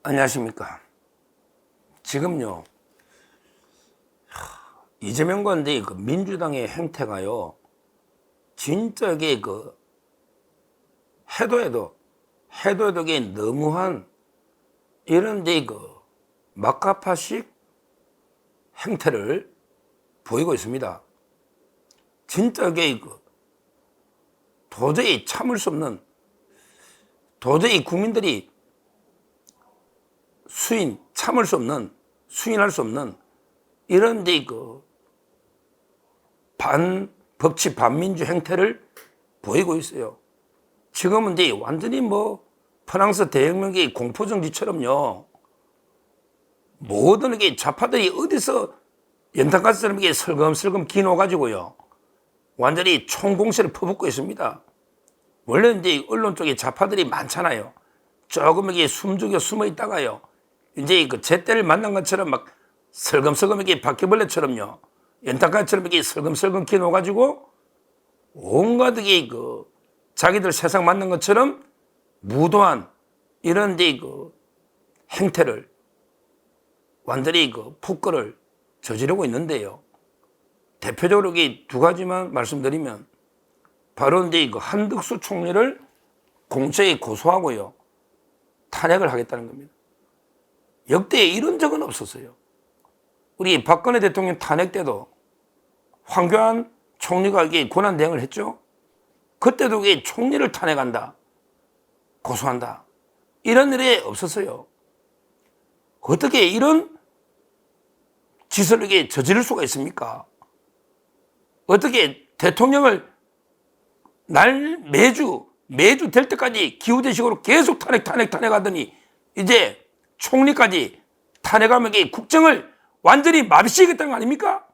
안녕하십니까. 지금요, 이재명 관대 그 민주당의 행태가요, 진짜 이게 해도 이게 너무한 이런 막가파식 행태를 보이고 있습니다. 진짜 이게 도저히 참을 수 없는, 도저히 국민들이 참을 수 없는, 수인할 수 없는 이런 반법치 반민주 행태를 보이고 있어요. 지금은 완전히 프랑스 대혁명기 공포정지처럼요, 모든 좌파들이 어디서 연탄가스처럼 슬금슬금 기놓아가지고요, 완전히 총공세를 퍼붓고 있습니다. 원래 언론 쪽에 좌파들이 많잖아요. 조금 숨죽여 숨어 있다가요, 이제 제때를 만난 것처럼 막 슬금슬금 바퀴벌레처럼요, 연탄가스처럼 슬금슬금 기놓아가지고 온갖 자기들 세상 만난 것처럼 무도한 이런 행태를 완전히 폭거를 저지르고 있는데요. 대표적으로 두 가지만 말씀드리면, 바로 한덕수 총리를 공처에 고소하고요, 탄핵을 하겠다는 겁니다. 역대 이런 적은 없었어요. 우리 박근혜 대통령 탄핵 때도 황교안 총리가 권한 대행을 했죠. 그때도 총리를 탄핵한다, 고소한다, 이런 일이 없었어요. 어떻게 이런 짓을 저지를 수가 있습니까? 어떻게 대통령을 매주 될 때까지 기우제식으로 계속 탄핵하더니 이제 총리까지 탄핵하면 국정을 완전히 마비시키겠다는 거 아닙니까?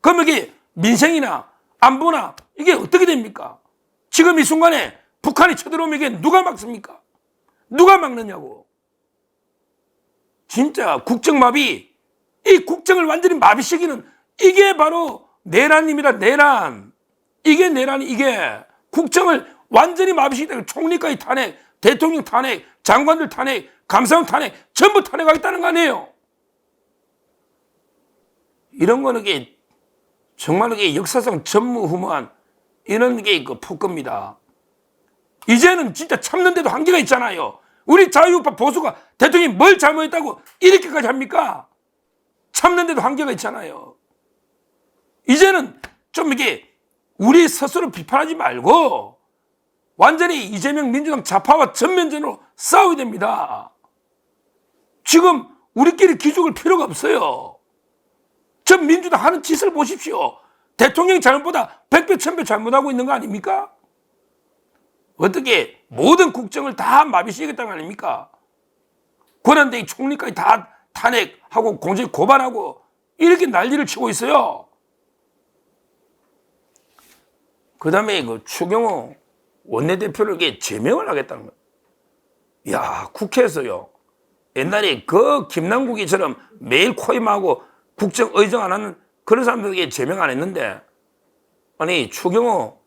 그럼 민생이나 안보나 이게 어떻게 됩니까? 지금 이 순간에 북한이 쳐들어오면 누가 막습니까? 누가 막느냐고. 진짜 국정마비, 이 국정을 완전히 마비시키는 이게 바로 내란입니다. 내란. 이게 내란이, 이게 국정을 완전히 마비시키는, 총리까지 탄핵, 대통령 탄핵, 장관들 탄핵, 감사원 탄핵, 전부 탄핵하겠다는 거 아니에요? 이런 거는 정말 역사상 전무후무한 이런 폭거입니다. 이제는 진짜 참는데도 한계가 있잖아요. 우리 자유우파 보수가 대통령이 뭘 잘못했다고 이렇게까지 합니까? 참는데도 한계가 있잖아요. 이제는 좀 우리 스스로 비판하지 말고 완전히 이재명 민주당 좌파와 전면전으로 싸워야 됩니다. 지금 우리끼리 기죽을 필요가 없어요. 전 민주당 하는 짓을 보십시오. 대통령이 잘못보다 100배 1000배 잘못하고 있는 거 아닙니까? 어떻게 모든 국정을 다 마비시키겠다는 거 아닙니까? 권한대행 총리까지 다 탄핵하고 공직 고발하고 이렇게 난리를 치고 있어요. 그 다음에 추경호 원내대표를 제명을 하겠다는 거예요. 야, 국회에서요, 옛날에 김남국이처럼 매일 코임하고 국정 의정 안 하는 그런 사람들에게 제명 안 했는데, 아니 추경호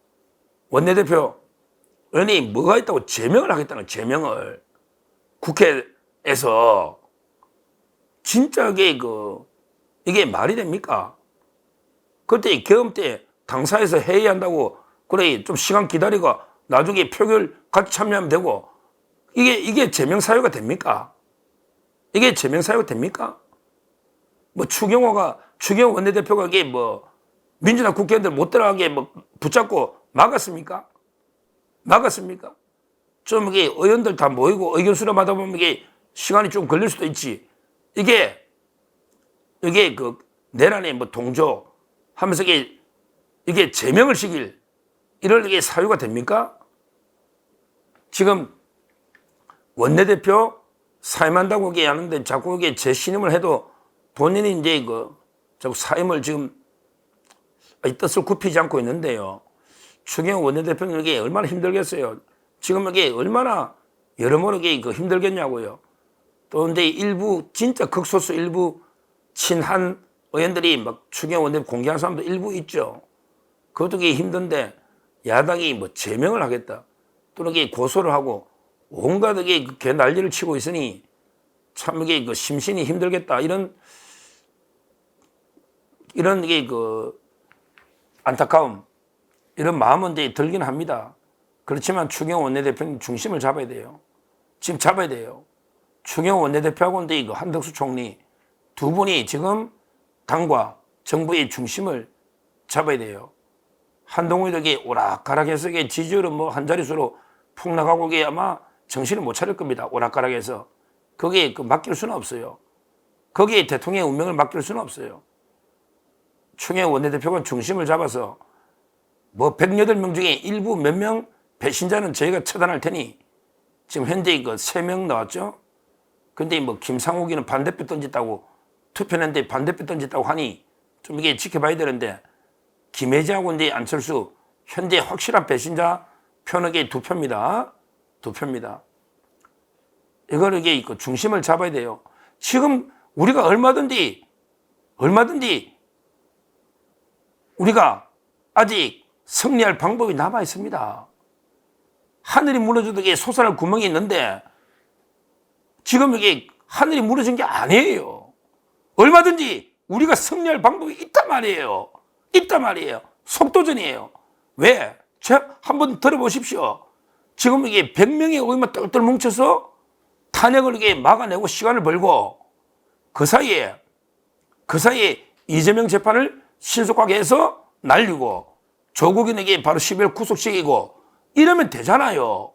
원내대표 의원이 뭐가 있다고 제명을 하겠다는 거예요. 제명을. 국회에서. 진짜 이게 말이 됩니까? 그때 경험 때 당사에서 회의한다고 그래 좀 시간 기다리고 나중에 표결 같이 참여하면 되고, 이게 제명 사유가 됩니까? 이게 제명 사유가 됩니까? 추경호 원내대표가 민주당 국회의원들 못 들어가게 붙잡고 막았습니까? 막았습니까? 좀 의원들 다 모이고 의견 수렴하다 보면 시간이 좀 걸릴 수도 있지. 이게 내란의 동조 하면서 이게 제명을 시킬 이럴 사유가 됩니까? 지금 원내대표 사임한다고 하는데 자꾸 재신임을 해도 본인이 이제 자꾸 사임을 지금 뜻을 굽히지 않고 있는데요. 추경호 원내대표는 얼마나 힘들겠어요. 지금 얼마나 여러모로 힘들겠냐고요. 또 이제 일부 진짜 극소수 일부 친한 의원들이 추경호 원내대표 공개하는 사람도 일부 있죠. 그것도 힘든데 야당이 제명을 하겠다 또는 고소를 하고 온갖 난리를 치고 있으니 참 이게 그 심신이 힘들겠다. 이런 이게 그 안타까움, 이런 마음은 이제 들긴 합니다. 그렇지만 추경호 원내대표는 중심을 잡아야 돼요. 지금 잡아야 돼요. 추경호 원내대표하고 이제 그 한덕수 총리 두 분이 지금 당과 정부의 중심을 잡아야 돼요. 한동훈이 이게 오락가락해서 이게 지지율은 뭐 한 자릿수로 폭락하고 이게 아마 정신을 못 차릴 겁니다. 오락가락해서. 거기에 그 맡길 수는 없어요. 거기에 대통령의 운명을 맡길 수는 없어요. 추경호 원내대표가 중심을 잡아서 뭐 108명 중에 일부 몇 명 배신자는 저희가 처단할 테니 지금 현재 그 3명 나왔죠. 근데 뭐 김상욱이는 반대표 던졌다고 투표했는데 반대표 던졌다고 하니 좀 이게 지켜봐야 되는데 김혜지하고 이제 안철수 현재 확실한 배신자 표는 게 2표입니다. 2표입니다. 이걸 이게 그 중심을 잡아야 돼요. 지금 우리가 얼마든지 우리가 아직 승리할 방법이 남아 있습니다. 하늘이 무너져도 이게 솟아날 구멍이 있는데 지금 이게 하늘이 무너진 게 아니에요. 얼마든지 우리가 승리할 방법이 있단 말이에요. 있단 말이에요. 속도전이에요. 왜? 한번 들어보십시오. 지금 이게 100명의 의원만 똘똘 뭉쳐서 탄핵을 이게 막아내고 시간을 벌고 그 사이에 이재명 재판을 신속하게 해서 날리고 조국인에게 바로 10일 구속시키고 이러면 되잖아요.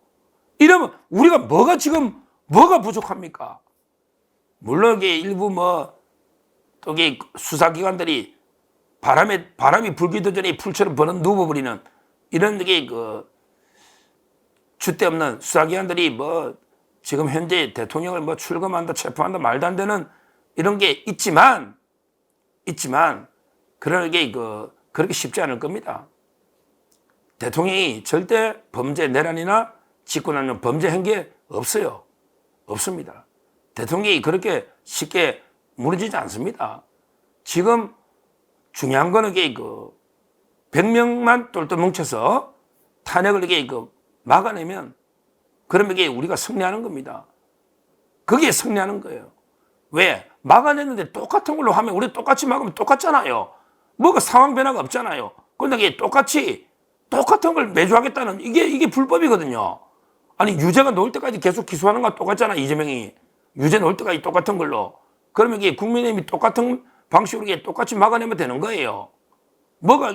이러면 우리가 뭐가 부족합니까? 물론 이게 일부 또 이게 수사기관들이 바람이 불기도 전에 풀처럼 누워버리는 이런 게 줏대 없는 수사기관들이 지금 현재 대통령을 출검한다, 체포한다, 말도 안 되는 이런 게 있지만, 그런 게 그렇게 쉽지 않을 겁니다. 대통령이 절대 범죄 내란이나 직권하는 범죄 행위에 없어요. 없습니다. 대통령이 그렇게 쉽게 무너지지 않습니다. 지금 중요한 거는 100명만 똘똘 뭉쳐서 탄핵을 막아내면 그러면 이게 우리가 승리하는 겁니다. 그게 승리하는 거예요. 왜? 막아냈는데 똑같은 걸로 하면 우리 똑같이 막으면 똑같잖아요. 뭐가 상황 변화가 없잖아요. 그런데 이게 똑같은 걸 매주 하겠다는 이게 불법이거든요. 아니 유죄가 나올 때까지 계속 기소하는 거랑 똑같잖아. 이재명이 유죄 나올 때까지 똑같은 걸로. 그러면 이게 국민의힘이 똑같은 방식으로 이게 똑같이 막아내면 되는 거예요. 뭐가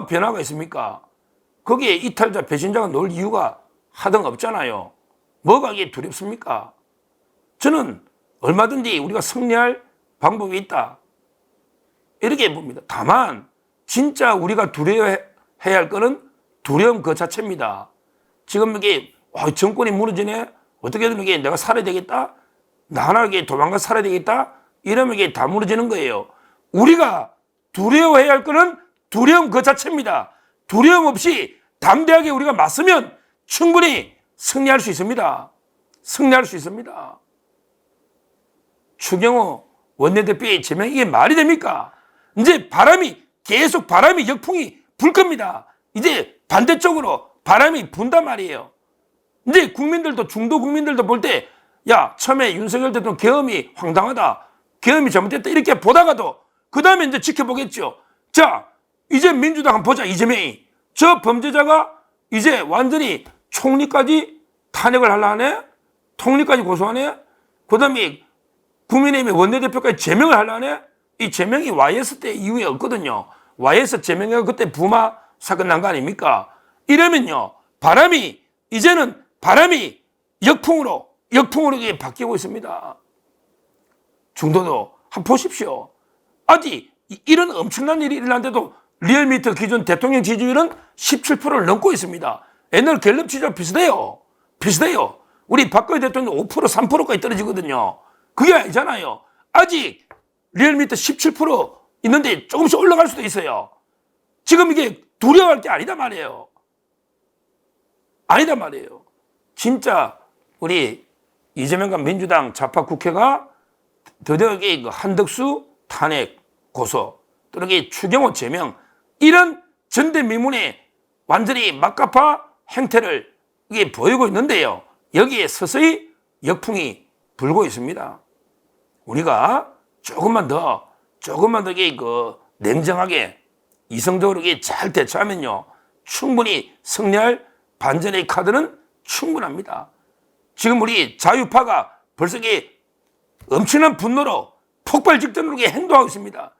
변화가 있습니까? 거기에 이탈자, 배신자가 나올 이유가 하등 없잖아요. 뭐가 이게 두렵습니까? 저는 얼마든지 우리가 승리할 방법이 있다. 이렇게 봅니다. 다만 진짜 우리가 두려워해야 할 거는 두려움 그 자체입니다. 지금 이게 정권이 무너지네. 어떻게든 이게 내가 살아야 되겠다. 나 하나 도망가 살아야 되겠다. 이러면 이게 다 무너지는 거예요. 우리가 두려워해야 할 거는 두려움 그 자체입니다. 두려움 없이 담대하게 우리가 맞서면 충분히 승리할 수 있습니다. 승리할 수 있습니다. 추경호 원내대표의 제명 이게 말이 됩니까? 이제 계속 역풍이 불 겁니다. 이제 반대쪽으로 바람이 분단 말이에요. 이제 중도 국민들도 볼 때, 야, 처음에 윤석열 대통령 계엄이 황당하다. 계엄이 잘못됐다. 이렇게 보다가도, 그 다음에 이제 지켜보겠죠. 자, 이제 민주당 한번 보자, 이재명이. 저 범죄자가 이제 완전히 총리까지 탄핵을 하려 하네? 총리까지 고소하네? 그 다음에 국민의힘의 원내대표까지 제명을 하려 하네? 이 제명이 YS 때 이후에 없거든요. YS 제명이 그때 부마 사건 난 거 아닙니까? 이러면요, 이제는 바람이 역풍으로 바뀌고 있습니다. 중도도 한번 보십시오. 아직 이런 엄청난 일이 일어났는데도 리얼미터 기준 대통령 지지율은 17%를 넘고 있습니다. 옛날 갤럽 지지와 비슷해요. 우리 박근혜 대통령 5% 3%까지 떨어지거든요. 그게 아니잖아요. 아직 리얼미터 17% 있는데 조금씩 올라갈 수도 있어요. 지금 이게 두려워할 게 아니다 말이에요. 진짜 우리 이재명과 민주당 좌파 국회가 드디어 한덕수 탄핵 고소, 또는 추경호 제명, 이런 전대미문의 완전히 막가파 행태를 보이고 있는데요. 여기에 서서히 역풍이 불고 있습니다. 우리가 조금만 더 냉정하게 이성적으로 잘 대처하면요, 충분히 승리할 반전의 카드는 충분합니다. 지금 우리 자유파가 벌써 엄청난 분노로 폭발 직전으로 행동하고 있습니다.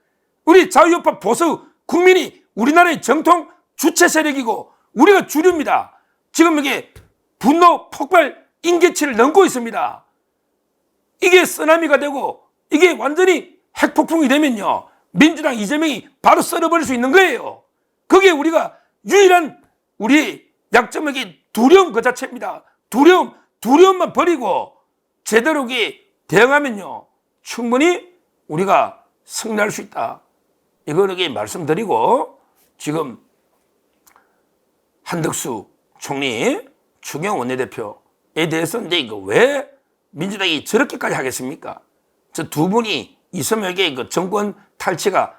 우리 자유파 보수 국민이 우리나라의 정통 주체 세력이고 우리가 주류입니다. 지금 분노 폭발 임계치를 넘고 있습니다. 이게 쓰나미가 되고 이게 완전히 핵폭풍이 되면요, 민주당 이재명이 바로 썰어버릴 수 있는 거예요. 그게 우리가 유일한 우리 약점은 두려움 그 자체입니다. 두려움만 버리고 제대로 대응하면요, 충분히 우리가 승리할 수 있다. 이걸 말씀드리고, 지금 한덕수 총리, 추경호 원내대표에 대해서 왜 민주당이 저렇게까지 하겠습니까? 저 두 분이 있으면 정권 탈취가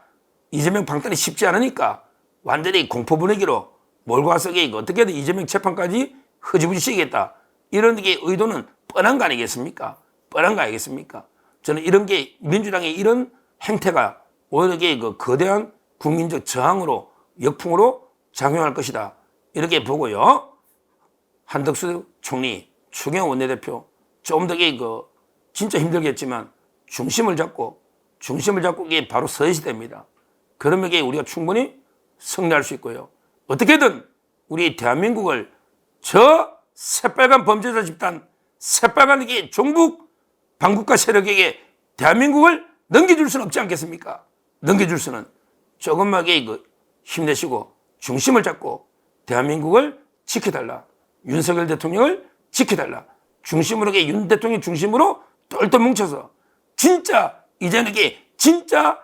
이재명 방탄이 쉽지 않으니까 완전히 공포 분위기로 몰고 와서 어떻게든 이재명 재판까지 흐지부지 시키겠다. 이런 의도는 뻔한 거 아니겠습니까? 뻔한 거 아니겠습니까? 저는 이런 민주당의 이런 행태가 오히려 거대한 국민적 저항으로, 역풍으로 작용할 것이다. 이렇게 보고요. 한덕수 총리, 추경호 원내대표 좀 더 진짜 힘들겠지만 중심을 잡고 바로 서야 됩니다. 그러면 우리가 충분히 승리할 수 있고요. 어떻게든 우리 대한민국을 저 새빨간 범죄자 집단, 새빨간 종북 반국가 세력에게 대한민국을 넘겨줄 수는 없지 않겠습니까? 넘겨줄 수는 조금만 힘내시고 중심을 잡고 대한민국을 지켜달라. 윤석열 대통령을 지켜달라. 중심으로 윤 대통령 중심으로 똘똘 뭉쳐서 진짜 이제는 진짜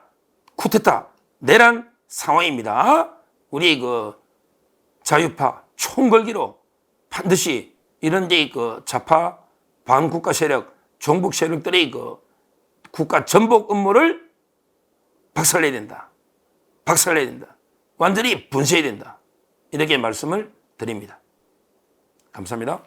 쿠데타 내란 상황입니다. 우리 자유파 총걸기로 반드시 이런 좌파 반국가 세력, 종북 세력들의 국가 전복 음모를 박살내야 된다. 박살내야 된다. 완전히 분쇄해야 된다. 이렇게 말씀을 드립니다. 감사합니다.